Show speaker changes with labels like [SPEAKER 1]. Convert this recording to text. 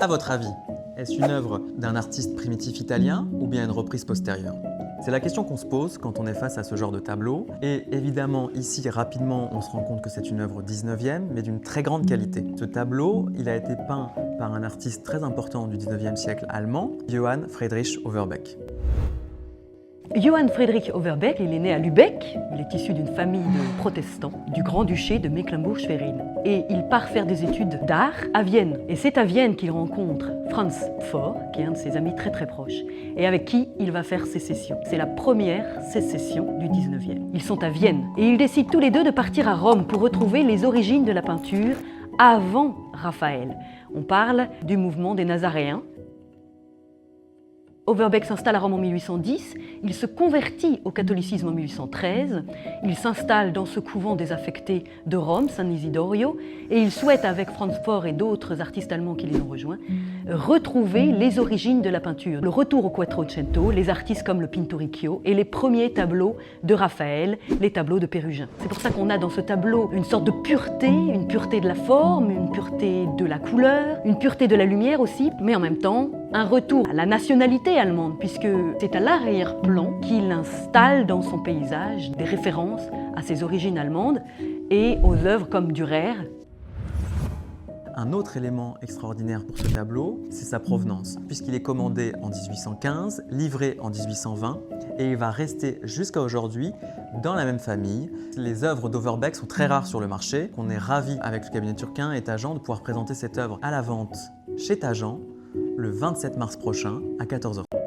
[SPEAKER 1] À votre avis, est-ce une œuvre d'un artiste primitif italien ou bien une reprise postérieure? C'est la question qu'on se pose quand on est face à ce genre de tableau. Et évidemment, ici, rapidement, on se rend compte que c'est une œuvre 19e, mais d'une très grande qualité. Ce tableau, il a été peint par un artiste très important du 19e siècle allemand, Johann Friedrich Overbeck.
[SPEAKER 2] Johann Friedrich Overbeck, il est né à Lübeck, il est issu d'une famille de protestants du Grand-Duché de Mecklembourg-Schwerin. Et il part faire des études d'art à Vienne. Et c'est à Vienne qu'il rencontre Franz Pforr, qui est un de ses amis très très proches, et avec qui il va faire sécession. C'est la première sécession du 19e. Ils sont à Vienne et ils décident tous les deux de partir à Rome pour retrouver les origines de la peinture avant Raphaël. On parle du mouvement des Nazaréens. Overbeck s'installe à Rome en 1810, il se convertit au catholicisme en 1813, il s'installe dans ce couvent désaffecté de Rome, San Isidorio, et il souhaite, avec Franz Pforr et d'autres artistes allemands qui les ont rejoints, retrouver les origines de la peinture. Le retour au Quattrocento, les artistes comme le Pinturicchio et les premiers tableaux de Raphaël, les tableaux de Pérugin. C'est pour ça qu'on a dans ce tableau une sorte de pureté, une pureté de la forme, une pureté de la couleur, une pureté de la lumière aussi, mais en même temps, un retour à la nationalité allemande, puisque c'est à l'arrière-plan qu'il installe dans son paysage des références à ses origines allemandes et aux œuvres comme Dürer.
[SPEAKER 1] Un autre élément extraordinaire pour ce tableau, c'est sa provenance, puisqu'il est commandé en 1815, livré en 1820, et il va rester jusqu'à aujourd'hui dans la même famille. Les œuvres d'Overbeck sont très rares sur le marché. On est ravis avec le cabinet Turquin et Tajan de pouvoir présenter cette œuvre à la vente chez Tajan le 27 mars prochain à 14h.